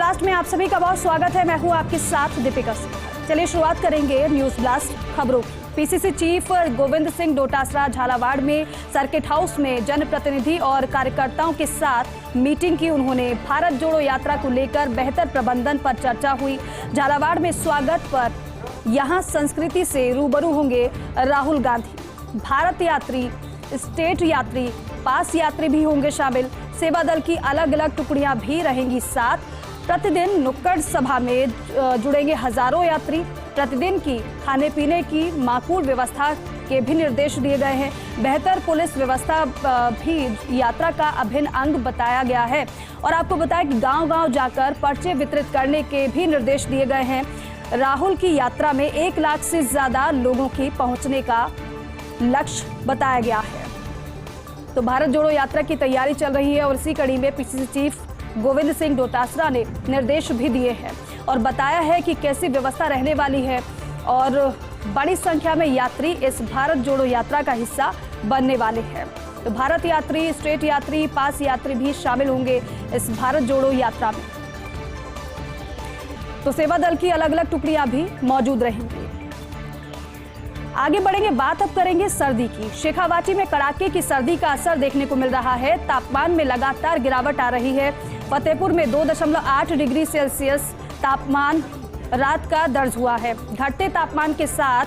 Blast में आप सभी का बहुत स्वागत है। मैं हूं आपके साथ दीपिका सिंह। चलिए शुरुआत करेंगे न्यूज ब्लास्ट खबरों की। पीसीसी चीफ गोविंद सिंह डोटासरा झालावाड़ में सर्किट हाउस में जनप्रतिनिधि और कार्यकर्ताओं के साथ मीटिंग की। उन्होंने भारत जोड़ो यात्रा को लेकर बेहतर प्रबंधन पर चर्चा हुई। झालावाड़ में स्वागत पर यहां संस्कृति से रूबरू होंगे राहुल गांधी। भारत यात्री, स्टेट यात्री, पास यात्री भी होंगे शामिल। सेवा दल की अलग अलग टुकड़ियां भी रहेंगी साथ। प्रतिदिन नुक्कड़ सभा में जुड़ेंगे हजारों यात्री। प्रतिदिन की खाने पीने की माकूल व्यवस्था के भी निर्देश दिए गए हैं। बेहतर पुलिस व्यवस्था भी यात्रा का अभिन्न अंग बताया गया है। और आपको बताया कि गांव-गांव जाकर पर्चे वितरित करने के भी निर्देश दिए गए हैं। राहुल की यात्रा में 1 लाख से ज्यादा लोगों की पहुंचने का लक्ष्य बताया गया है। तो भारत जोड़ो यात्रा की तैयारी चल रही है और इसी कड़ी में पीसीसी चीफ गोविंद सिंह डोटासरा ने निर्देश भी दिए हैं और बताया है कि कैसी व्यवस्था रहने वाली है और बड़ी संख्या में यात्री इस भारत जोड़ो यात्रा का हिस्सा बनने वाले हैं। तो भारत यात्री, स्टेट यात्री, पास यात्री भी शामिल होंगे इस भारत जोड़ो यात्रा में। तो सेवा दल की अलग अलग टुकड़ियां भी मौजूद रहेंगी। आगे बढ़ेंगे, बात अब करेंगे सर्दी की। शेखावाटी में कड़ाके की सर्दी का असर देखने को मिल रहा है। तापमान में लगातार गिरावट आ रही है। फतेहपुर में 2.8 डिग्री सेल्सियस तापमान रात का दर्ज हुआ है। घटते तापमान के साथ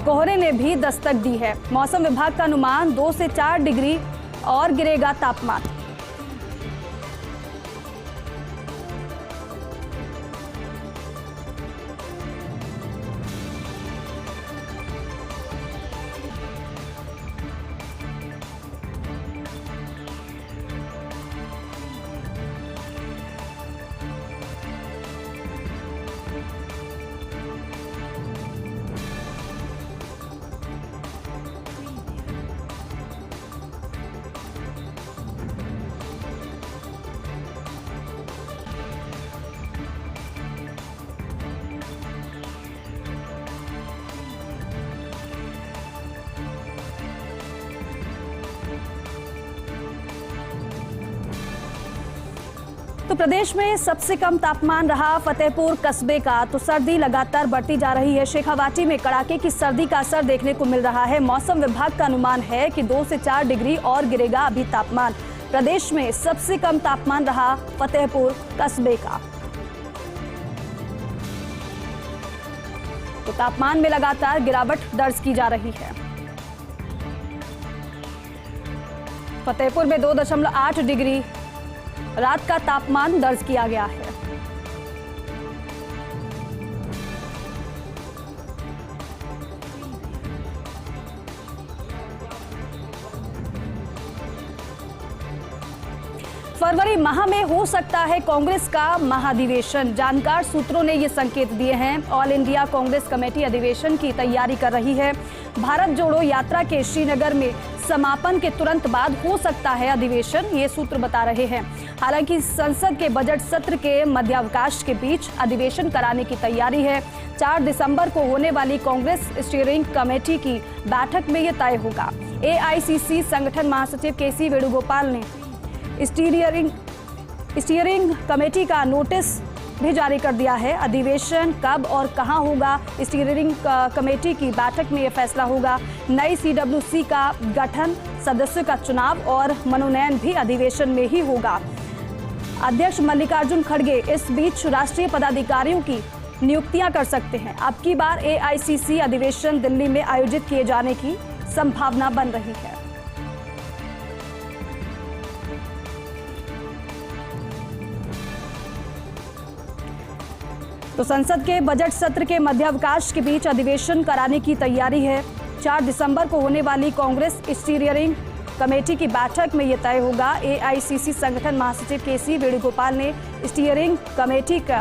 कोहरे ने भी दस्तक दी है। मौसम विभाग का अनुमान 2 से 4 डिग्री और गिरेगा तापमान। तो प्रदेश में सबसे कम तापमान रहा फतेहपुर कस्बे का। तो सर्दी लगातार बढ़ती जा रही है। शेखावाटी में कड़ाके की सर्दी का असर देखने को मिल रहा है। मौसम विभाग का अनुमान है कि 2 से 4 डिग्री और गिरेगा अभी तापमान। प्रदेश में सबसे कम तापमान रहा फतेहपुर कस्बे का। तो तापमान में लगातार गिरावट दर्ज की जा रही है। फतेहपुर में 2.8 डिग्री रात का तापमान दर्ज किया गया है। फरवरी माह में हो सकता है कांग्रेस का महाधिवेशन। जानकार सूत्रों ने ये संकेत दिए हैं। ऑल इंडिया कांग्रेस कमेटी अधिवेशन की तैयारी कर रही है। भारत जोड़ो यात्रा के श्रीनगर में समापन के तुरंत बाद हो सकता है अधिवेशन, ये सूत्र बता रहे हैं। हालांकि संसद के बजट सत्र के मध्यावकाश के बीच अधिवेशन कराने की तैयारी है। 4 दिसंबर को होने वाली कांग्रेस स्टीयरिंग कमेटी की बैठक में ये तय होगा। एआईसीसी संगठन महासचिव केसी वेणुगोपाल ने स्टीयरिंग कमेटी का नोटिस भी जारी कर दिया है। अधिवेशन कब और कहां होगा, स्टीयरिंग कमेटी की बैठक में यह फैसला होगा। नई सीडब्ल्यूसी का गठन, सदस्यों का चुनाव और मनोनयन भी अधिवेशन में ही होगा। अध्यक्ष मल्लिकार्जुन खड़गे इस बीच राष्ट्रीय पदाधिकारियों की नियुक्तियां कर सकते हैं। अब की बार एआईसीसी अधिवेशन दिल्ली में आयोजित किए जाने की संभावना बन रही है। तो संसद के बजट सत्र के मध्यावकाश के बीच अधिवेशन कराने की तैयारी है। 4 दिसंबर को होने वाली कांग्रेस स्टीयरिंग कमेटी की बैठक में यह तय होगा। एआईसीसी संगठन महासचिव केसी वेणुगोपाल ने स्टीयरिंग कमेटी की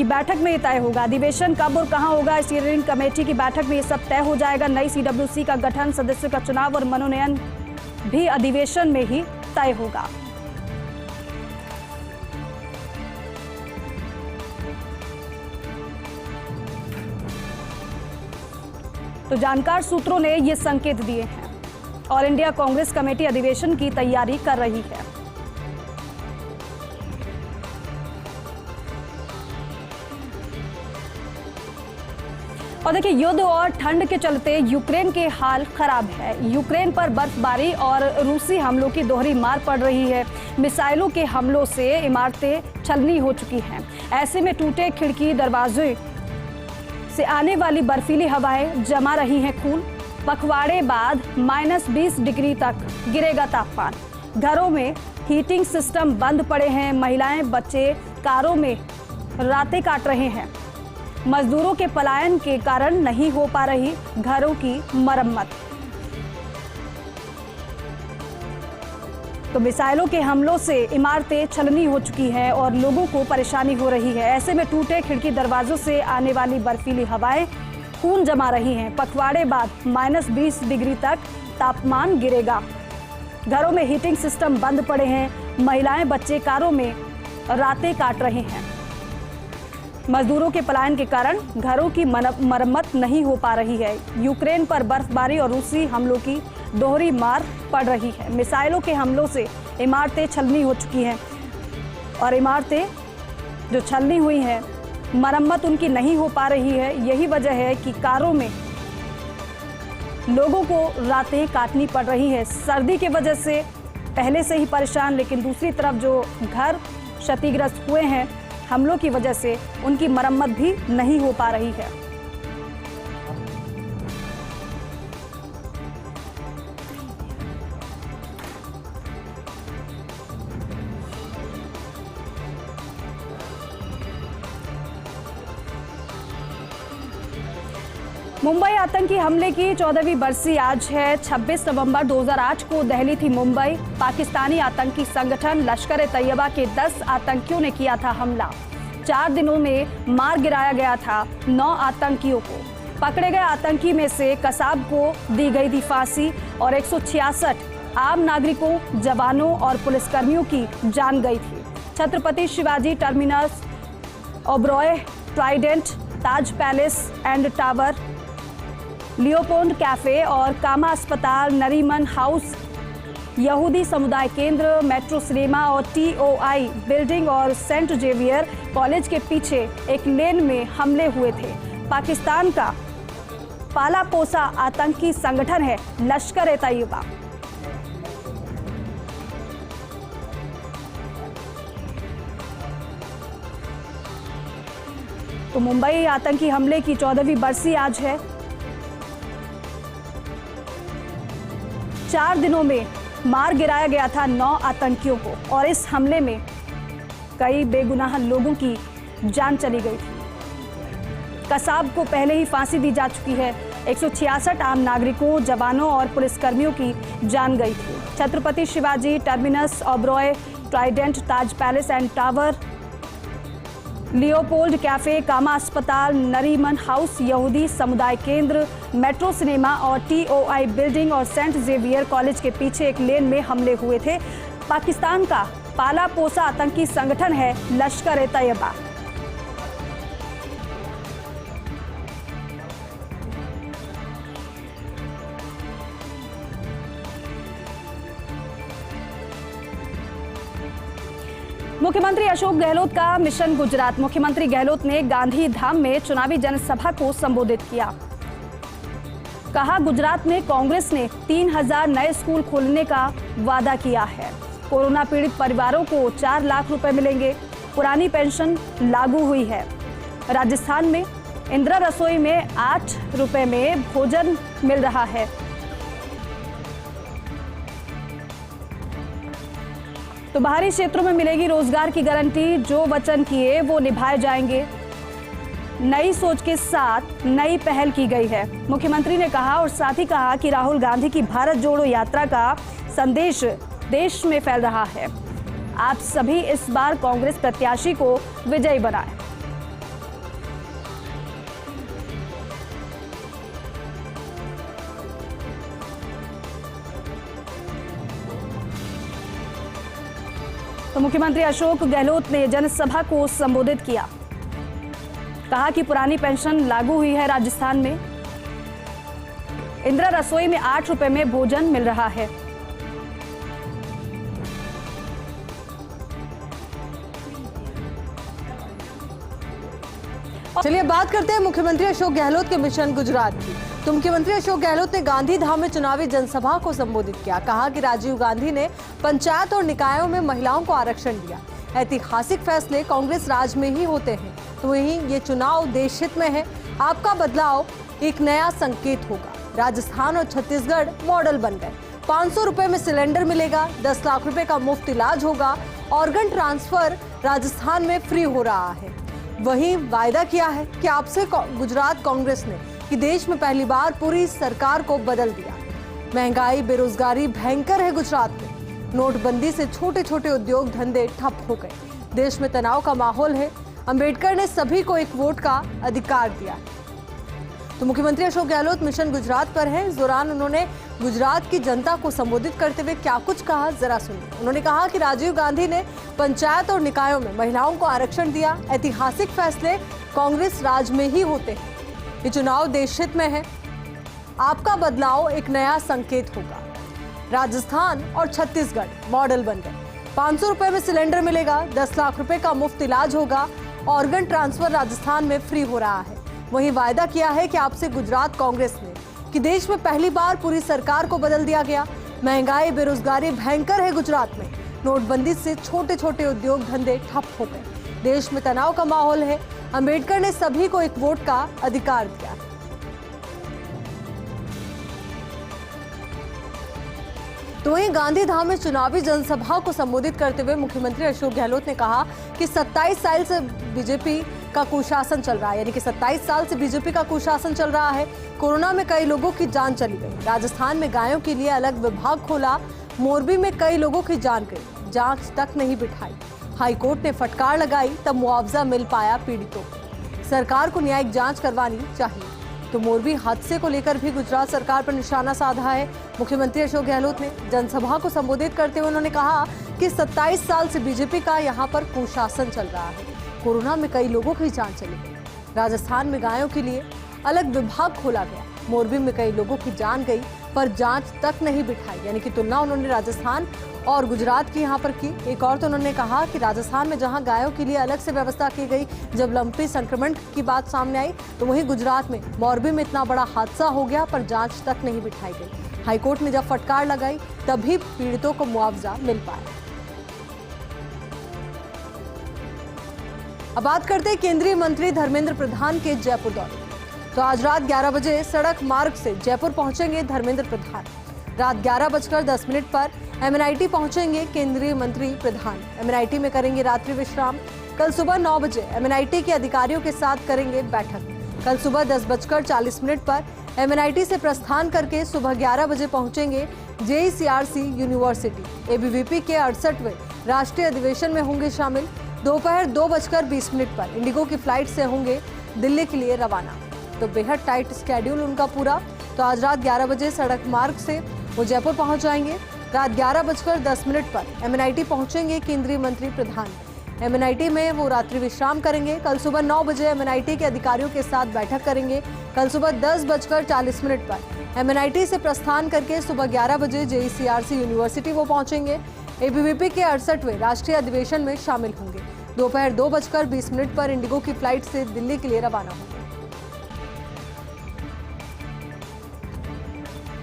बैठक में यह तय होगा। अधिवेशन कब और कहां होगा, स्टीयरिंग कमेटी की बैठक में यह सब तय हो जाएगा। नई सीडब्ल्यूसी का गठन, सदस्यों का चुनाव और मनोनयन भी अधिवेशन में ही तय होगा। तो जानकार सूत्रों ने ये संकेत दिए हैं। ऑल इंडिया कांग्रेस कमेटी अधिवेशन की तैयारी कर रही है। और देखिए, युद्ध और ठंड के चलते यूक्रेन के हाल खराब है। यूक्रेन पर बर्फबारी और रूसी हमलों की दोहरी मार पड़ रही है। मिसाइलों के हमलों से इमारतें छलनी हो चुकी हैं। ऐसे में टूटे खिड़की दरवाजे से आने वाली बर्फीली हवाएं जमा रही हैं खून। पखवाड़े बाद -20 डिग्री तक गिरेगा तापमान। घरों में हीटिंग सिस्टम बंद पड़े हैं। महिलाएं, बच्चे कारों में रातें काट रहे हैं। मजदूरों के पलायन के कारण नहीं हो पा रही घरों की मरम्मत। तो मिसाइलों के हमलों से इमारतें छलनी हो चुकी हैं और लोगों को परेशानी हो रही है। ऐसे में टूटे खिड़की दरवाजों से आने वाली बर्फीली हवाएं खून जमा रही हैं। पखवाड़े बाद -20 डिग्री तक तापमान गिरेगा। घरों में हीटिंग सिस्टम बंद पड़े हैं। महिलाएं, बच्चे कारों में रातें काट रहे हैं। मजदूरों के पलायन के कारण घरों की मरम्मत नहीं हो पा रही है। यूक्रेन पर बर्फबारी और रूसी हमलों की दोहरी मार पड़ रही है। मिसाइलों के हमलों से इमारतें छलनी हो चुकी हैं और इमारतें जो छलनी हुई हैं, मरम्मत उनकी नहीं हो पा रही है। यही वजह है कि कारों में लोगों को रातें काटनी पड़ रही है। सर्दी की वजह से पहले से ही परेशान, लेकिन दूसरी तरफ जो घर क्षतिग्रस्त हुए हैं हमलों की वजह से, उनकी मरम्मत भी नहीं हो पा रही है। मुंबई आतंकी हमले की 14वीं बरसी आज है। 26 नवंबर 2008 को दहली थी मुंबई। पाकिस्तानी आतंकी संगठन लश्कर-ए-तैयबा के 10 आतंकियों ने किया था हमला। 4 दिनों में मार गिराया गया था 9 आतंकियों को। पकड़े गए आतंकी में से कसाब को दी गई थी फांसी और 166 आम नागरिकों, जवानों और पुलिसकर्मियों की जान गई थी। Chhatrapati Shivaji Terminus, Oberoi Trident, Taj Palace and Tower, Leopold cafe और कामा अस्पताल, नरीमन हाउस, यहूदी समुदाय केंद्र, मेट्रो सिनेमा और TOI बिल्डिंग और सेंट जेवियर कॉलेज के पीछे एक लेन में हमले हुए थे। पाकिस्तान का पाला पोसा आतंकी संगठन है लश्कर-ए-तैयबा। तो मुंबई आतंकी हमले की 14वीं बरसी आज है। 4 दिनों में मार गिराया गया था 9 आतंकियों को और इस हमले में कई बेगुनाह लोगों की जान चली गई थी। कसाब को पहले ही फांसी दी जा चुकी है। 166 आम नागरिकों, जवानों और पुलिसकर्मियों की जान गई थी। Chhatrapati Shivaji Terminus, Oberoi Trident, Taj Palace and Tower, Leopold Cafe, Cama अस्पताल, नरीमन हाउस, यहूदी समुदाय केंद्र, मेट्रो सिनेमा और TOI बिल्डिंग और सेंट जेवियर कॉलेज के पीछे एक लेन में हमले हुए थे। पाकिस्तान का पाला पोसा आतंकी संगठन है लश्कर-ए-तैयबा। मुख्यमंत्री अशोक गहलोत का मिशन गुजरात। मुख्यमंत्री गहलोत ने गांधी धाम में चुनावी जनसभा को संबोधित किया। कहा, गुजरात में कांग्रेस ने 3000 नए स्कूल खोलने का वादा किया है। कोरोना पीड़ित परिवारों को 4 लाख रुपए मिलेंगे। पुरानी पेंशन लागू हुई है। राजस्थान में इंदिरा रसोई में 8 रुपए में भोजन मिल रहा है। तो बाहरी क्षेत्रों में मिलेगी रोजगार की गारंटी। जो वचन किए वो निभाए जाएंगे। नई सोच के साथ नई पहल की गई है, मुख्यमंत्री ने कहा। और साथ ही कहा कि राहुल गांधी की भारत जोड़ो यात्रा का संदेश देश में फैल रहा है। आप सभी इस बार कांग्रेस प्रत्याशी को विजयी बनाएं। तो मुख्यमंत्री अशोक गहलोत ने जनसभा को संबोधित किया। कहा कि पुरानी पेंशन लागू हुई है। राजस्थान में इंदिरा रसोई में 8 रुपए में भोजन मिल रहा है। चलिए बात करते हैं मुख्यमंत्री अशोक गहलोत के मिशन गुजरात की। तो मुख्यमंत्री अशोक गहलोत ने गांधी धाम में चुनावी जनसभा को संबोधित किया। कहा कि राजीव गांधी ने पंचायत और निकायों में महिलाओं को आरक्षण दिया। ऐतिहासिक फैसले कांग्रेस राज में ही होते हैं, तो वहीं ये चुनाव देश हित में है। आपका बदलाव एक नया संकेत होगा। राजस्थान और छत्तीसगढ़ मॉडल बन गए। 500 रुपए में सिलेंडर मिलेगा, 10 लाख रुपए का मुफ्त इलाज होगा, ऑर्गन ट्रांसफर राजस्थान में फ्री हो रहा है। वहीं वायदा किया है कि आपसे गुजरात कांग्रेस ने कि देश में पहली बार पूरी सरकार को बदल दिया। महंगाई बेरोजगारी भयंकर है गुजरात में। नोटबंदी से छोटे छोटे उद्योग धंधे ठप हो गए। देश में तनाव का माहौल है। अंबेडकर ने सभी को एक वोट का अधिकार दिया। तो मुख्यमंत्री अशोक गहलोत मिशन गुजरात पर हैं। इस दौरान उन्होंने गुजरात की जनता को संबोधित करते हुए क्या कुछ कहा, जरा सुनिए। उन्होंने कहा कि राजीव गांधी ने पंचायत और निकायों में महिलाओं को आरक्षण दिया। ऐतिहासिक फैसले कांग्रेस राज में ही होते हैं। ये चुनाव देश हित में है। आपका बदलाव एक नया संकेत होगा। राजस्थान और छत्तीसगढ़ मॉडल बन गए। 500 रुपए में सिलेंडर मिलेगा, 10 लाख रुपए का मुफ्त इलाज होगा, ऑर्गन ट्रांसफर राजस्थान में फ्री हो रहा है। वहीं वायदा किया है कि आपसे गुजरात कांग्रेस ने कि देश में पहली बार पूरी सरकार को बदल दिया गया। महंगाई बेरोजगारी भयंकर है गुजरात में। नोटबंदी से छोटे छोटे उद्योग धंधे ठप हो गए। देश में तनाव का माहौल है। अंबेडकर ने सभी को एक वोट का अधिकार दिया। तो वहीं गांधी धाम में चुनावी जनसभा को संबोधित करते हुए मुख्यमंत्री अशोक गहलोत ने कहा कि 27 साल से बीजेपी का कुशासन चल रहा है, यानी कि 27 साल से बीजेपी का कुशासन चल रहा है। कोरोना में कई लोगों की जान चली गई। राजस्थान में गायों के लिए अलग विभाग खोला। मोरबी में कई लोगों की जान गई, जांच तक नहीं बिठाई। हाईकोर्ट ने फटकार लगाई, तब मुआवजा मिल पाया पीड़ितों को। सरकार को न्यायिक जांच करवानी चाहिए। तो मोरबी हादसे को लेकर भी गुजरात सरकार पर निशाना साधा है। मुख्यमंत्री अशोक गहलोत ने जनसभा को संबोधित करते हुए उन्होंने कहा कि 27 साल से बीजेपी का यहां पर कुशासन चल रहा है। कोरोना में कई लोगों की जान चली गई। राजस्थान में गायों के लिए अलग विभाग खोला गया। मोरबी में कई लोगों की जान गई, पर जांच तक नहीं बिठाई। यानी कि तुलना उन्होंने राजस्थान और गुजरात की यहाँ पर की। एक और तो उन्होंने कहा कि राजस्थान में जहाँ गायों के लिए अलग से व्यवस्था की गई, जब लंपी संक्रमण की बात सामने आई, तो वहीं गुजरात में मोरबी में इतना बड़ा हादसा हो गया, पर जांच तक नहीं बिठाई गई। हाईकोर्ट ने जब फटकार लगाई, तभी पीड़ितों को मुआवजा मिल पाया। अब बात करते हैं केंद्रीय मंत्री धर्मेंद्र प्रधान के जयपुर दौरे। तो आज रात 11 बजे सड़क मार्ग से जयपुर पहुंचेंगे धर्मेंद्र प्रधान। रात 11:10 पर एमएनआईटी पहुंचेंगे केंद्रीय मंत्री प्रधान। एमएनआईटी में करेंगे रात्रि विश्राम। कल सुबह 9 बजे एमएनआईटी के अधिकारियों के साथ करेंगे बैठक। कल सुबह 10:40 पर एमएनआईटी से प्रस्थान करके सुबह 11 बजे पहुंचेंगे जेईसीआरसी यूनिवर्सिटी। एबीवीपी के 68वें राष्ट्रीय अधिवेशन में होंगे शामिल। दोपहर 2:20 पर इंडिगो की फ्लाइट से होंगे दिल्ली के लिए रवाना। तो बेहद टाइट स्केड्यूल उनका पूरा। तो आज रात 11 बजे सड़क मार्ग से वो जयपुर पहुंच जाएंगे। रात 11:10 पर एमएनआईटी पहुंचेंगे केंद्रीय मंत्री प्रधान। एमएनआईटी में वो रात्रि विश्राम करेंगे। कल सुबह 9 बजे एमएनआईटी के अधिकारियों के साथ बैठक करेंगे। कल सुबह 10:40 पर एमएनआईटी से प्रस्थान करके सुबह 11 बजे जेईसीआरसी यूनिवर्सिटी वो पहुंचेंगे। एबीवीपी के 68वें राष्ट्रीय अधिवेशन में शामिल होंगे। दोपहर 2:20 पर इंडिगो की फ्लाइट से दिल्ली के लिए रवाना होंगे।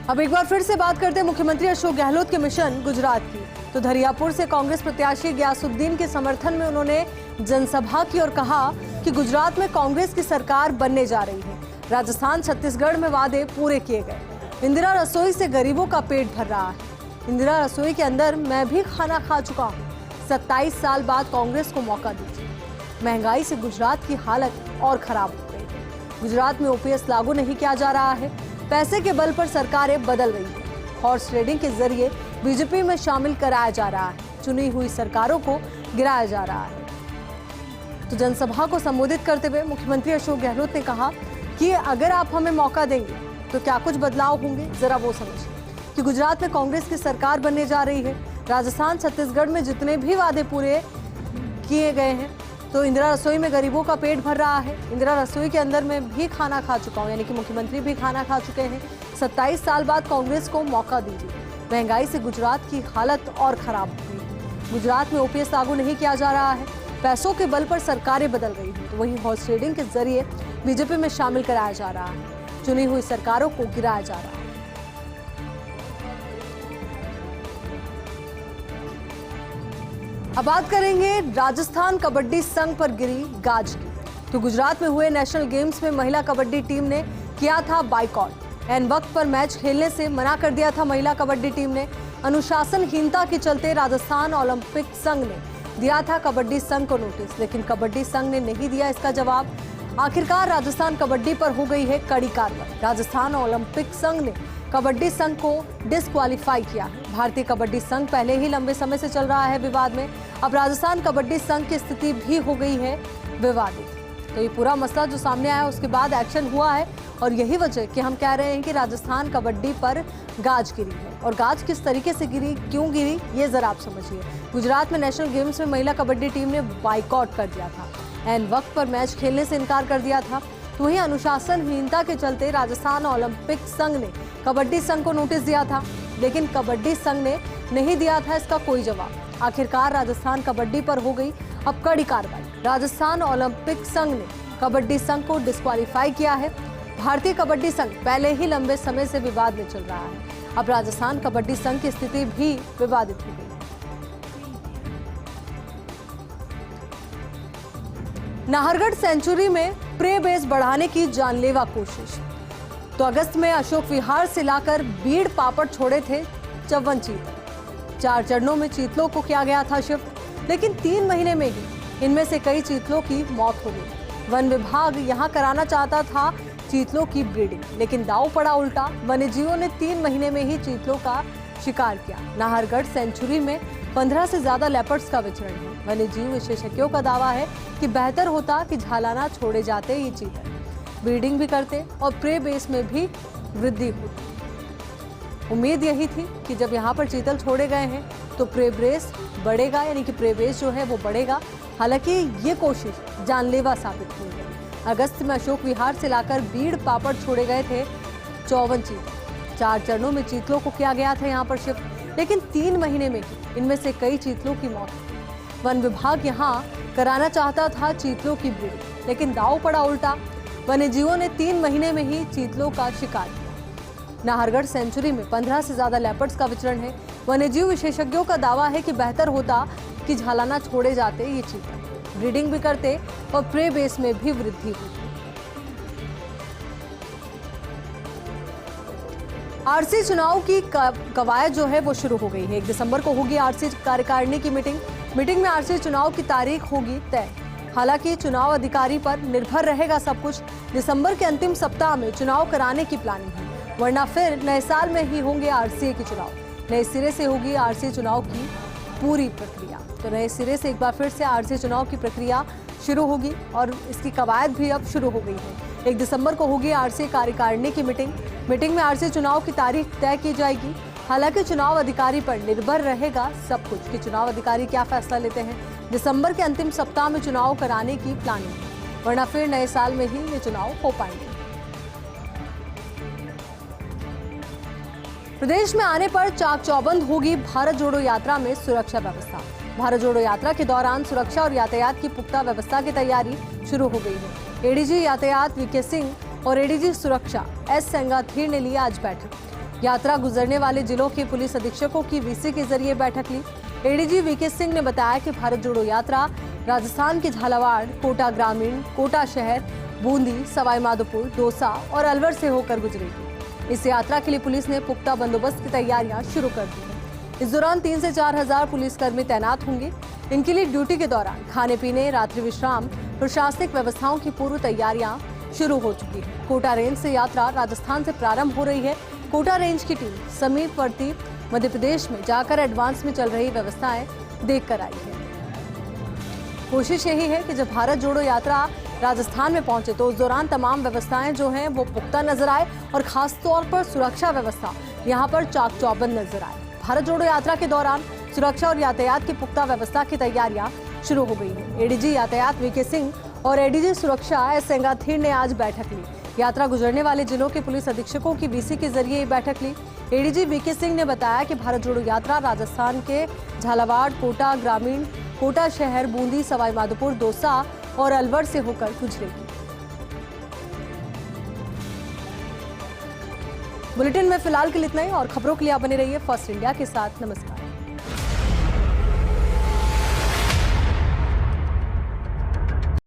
अब एक बार फिर से बात करते हैं मुख्यमंत्री अशोक गहलोत के मिशन गुजरात की। तो धरियापुर से कांग्रेस प्रत्याशी गयासुद्दीन के समर्थन में उन्होंने जनसभा की और कहा कि गुजरात में कांग्रेस की सरकार बनने जा रही है। राजस्थान छत्तीसगढ़ में वादे पूरे किए गए। इंदिरा रसोई से गरीबों का पेट भर रहा है। इंदिरा रसोई के अंदर मैं भी खाना खा चुका हूँ। 27 साल बाद कांग्रेस को मौका दीजिए। महंगाई से गुजरात की हालत और खराब हो गई है। गुजरात में ओपीएस लागू नहीं किया जा रहा है। पैसे के बल पर सरकारें बदल रही हैं। हॉर्स ट्रेडिंग के जरिए बीजेपी में शामिल कराया जा रहा है। चुनी हुई सरकारों को गिराया जा रहा है। तो जनसभा को संबोधित करते हुए मुख्यमंत्री अशोक गहलोत ने कहा कि अगर आप हमें मौका देंगे तो क्या कुछ बदलाव होंगे, जरा वो समझिए कि गुजरात में कांग्रेस की सरकार बनने जा रही है। राजस्थान छत्तीसगढ़ में जितने भी वादे पूरे किए गए हैं, तो इंदिरा रसोई में गरीबों का पेट भर रहा है। इंदिरा रसोई के अंदर मैं भी खाना खा चुका हूँ, यानी कि मुख्यमंत्री भी खाना खा चुके हैं। 27 साल बाद कांग्रेस को मौका दीजिए। महंगाई से गुजरात की हालत और खराब हो गई है। गुजरात में ओपीएस लागू नहीं किया जा रहा है। पैसों के बल पर सरकारें बदल रही हैं, तो वहीं हॉर्स ट्रेडिंग के जरिए बीजेपी में शामिल कराया जा रहा है। चुनी हुई सरकारों को गिराया जा रहा है। अब बात करेंगे राजस्थान कबड्डी संघ पर गिरी गाज की। तो गुजरात में हुए नेशनल गेम्स में महिला कबड्डी टीम ने किया था बाइकॉट। एन वक्त पर मैच खेलने से मना कर दिया था महिला कबड्डी टीम ने। अनुशासनहीनता के चलते राजस्थान ओलंपिक संघ ने दिया था कबड्डी संघ को नोटिस, लेकिन कबड्डी संघ ने नहीं दिया इसका जवाब। आखिरकार राजस्थान कबड्डी पर हो गई है कड़ी कार्रवाई। राजस्थान ओलंपिक संघ ने कबड्डी संघ को डिस्क्वालीफाई किया है। भारतीय कबड्डी संघ पहले ही लंबे समय से चल रहा है विवाद में। अब राजस्थान कबड्डी संघ की स्थिति भी हो गई है विवादित। तो ये पूरा मसला जो सामने आया उसके बाद एक्शन हुआ है और यही वजह कि हम कह रहे हैं कि राजस्थान कबड्डी पर गाज गिरी है। और गाज किस तरीके से गिरी, क्यों गिरी, ये जरा आप समझिए। गुजरात में नेशनल गेम्स में महिला कबड्डी टीम ने बाइकआउट कर दिया था। एन वक्त पर मैच खेलने से इनकार कर दिया था। तो वहीं अनुशासनहीनता के चलते राजस्थान ओलंपिक संघ ने कबड्डी संघ को नोटिस दिया था, लेकिन कबड्डी संघ ने नहीं दिया था इसका कोई जवाब। आखिरकार राजस्थान कबड्डी पर हो गई अब कड़ी कार्रवाई। राजस्थान ओलंपिक संघ ने कबड्डी संघ को डिस्क्वालीफाई किया है। भारतीय कबड्डी संघ पहले ही लंबे समय से विवाद में चल रहा है। अब राजस्थान कबड्डी संघ की स्थिति भी विवादित हो गई। नाहरगढ़ सेंचुरी में प्रे बेस बढ़ाने की जानलेवा कोशिश। तो अगस्त में अशोक विहार से लाकर बीड़ पापड़ छोड़े थे 54 चीतल। 4 चरणों में चीतलों को किया गया था शिफ्ट, लेकिन 3 महीने में ही इनमें से कई चीतलों की मौत हो गई। वन विभाग यहां कराना चाहता था चीतलों की ब्रीडिंग, लेकिन दांव पड़ा उल्टा। वन्यजीवों ने 3 महीने में ही चीतलों का शिकार किया। नाहरगढ़ सेंचुरी में 15 से ज्यादा लेपर्ड्स का विचरण है। वन्यजीव विशेषज्ञों का दावा है कि बेहतर होता कि झालाना छोड़े जाते ये चीतल, ब्रीडिंग भी करते और प्रे बेस में भी वृद्धि होती। उम्मीद यही थी कि जब यहाँ पर चीतल छोड़े गए हैं तो प्रे बेस बढ़ेगा, यानी कि प्रे बेस जो है वो बढ़ेगा। हालांकि ये कोशिश जानलेवा साबित हुई है। अगस्त में अशोक विहार से लाकर बीड़ पापड़ छोड़े गए थे 54 चीतल। 4 चरणों में चीतलों को किया गया था यहाँ पर शिफ्ट, लेकिन 3 महीने में ही इनमें से कई चीतलों की मौत हुई। वन विभाग यहाँ कराना चाहता था चीतलों की ब्रीडिंग, लेकिन दांव पड़ा उल्टा। वन्यजीवों ने 3 महीने में ही चीतलों का शिकार किया। नाहरगढ़ सेंचुरी में 15 से ज्यादा लेपर्ड्स का विचरण है। वन्यजीव विशेषज्ञों का दावा है कि बेहतर होता कि झालाना छोड़े जाते ये चीतल, ब्रीडिंग भी करते और प्रे बेस में भी वृद्धि होती। आरसी चुनाव की कवायद जो है वो शुरू हो गई है। 1 दिसंबर को होगी आरसी कार्यकारिणी की मीटिंग में आरसी चुनाव की तारीख होगी तय। हालांकि चुनाव अधिकारी पर निर्भर रहेगा सब कुछ। दिसंबर के अंतिम सप्ताह में चुनाव कराने की प्लानिंग है, वरना फिर नए साल में ही होंगे आरसीए के चुनाव। नए सिरे से होगी आरसी चुनाव की पूरी प्रक्रिया। तो नए सिरे से एक बार फिर से आरसी चुनाव की प्रक्रिया शुरू होगी और इसकी कवायद भी अब शुरू हो गई है। 1 दिसंबर को होगी आरसी कार्यकारिणी की मीटिंग में आरसी चुनाव की तारीख तय की जाएगी। हालांकि चुनाव अधिकारी पर निर्भर रहेगा सब कुछ कि चुनाव अधिकारी क्या फैसला लेते हैं। दिसंबर के अंतिम सप्ताह में चुनाव कराने की प्लानिंग है, वरना फिर नए साल में ही ये चुनाव हो पाएंगे। प्रदेश में आने पर चाक चौबंद होगी भारत जोड़ो यात्रा में सुरक्षा व्यवस्था। भारत जोड़ो यात्रा के दौरान सुरक्षा और यातायात की पुख्ता व्यवस्था की तैयारी शुरू हो गई है। एडीजी यातायात वीके सिंह और एडीजी सुरक्षा एस सेंगाथीर ने ली आज बैठक। यात्रा गुजरने वाले जिलों के पुलिस अधीक्षकों की वीसी के जरिए बैठक ली। एडीजी वीके सिंह ने बताया कि भारत जोड़ो यात्रा राजस्थान के झालावाड़, कोटा ग्रामीण, कोटा शहर, बूंदी, सवाई माधोपुर, दौसा और अलवर से होकर गुजरेगी। इस यात्रा के लिए पुलिस ने पुख्ता बंदोबस्त की तैयारियां शुरू कर दी है। इस दौरान 3 से 4 हजार पुलिसकर्मी तैनात होंगे। इनके लिए ड्यूटी के दौरान खाने पीने, रात्रि विश्राम, प्रशासनिक व्यवस्थाओं की पूर्व तैयारियां शुरू हो चुकी है। कोटा रेंज से यात्रा राजस्थान से प्रारंभ हो रही है। कोटा रेंज की टीम समीपवर्ती मध्य प्रदेश में जाकर एडवांस में चल रही व्यवस्थाएं देख कर आई है। कोशिश यही है कि जब भारत जोड़ो यात्रा राजस्थान में पहुंचे तो उस दौरान तमाम व्यवस्थाएं जो हैं वो पुख्ता नजर आए और खास तौर पर सुरक्षा व्यवस्था यहां पर चाक चौबंद नजर आए। भारत जोड़ो यात्रा के दौरान सुरक्षा और यातायात की पुख्ता व्यवस्था की तैयारियां शुरू हो गई है। एडीजी यातायात वीके सिंह और एडीजी सुरक्षा एस सेंगाथीर ने आज बैठक ली। यात्रा गुजरने वाले जिलों के पुलिस अधीक्षकों की वीसी के जरिए ये बैठक ली। एडीजी वीके सिंह ने बताया कि भारत जोड़ो यात्रा राजस्थान के झालावाड़, कोटा ग्रामीण, कोटा शहर, बूंदी, सवाई माधोपुर, दौसा और अलवर से होकर गुजरेगी। बुलेटिन में फिलहाल के लिए इतना ही और खबरों के लिए आप बने रहिए फर्स्ट इंडिया के साथ। नमस्कार।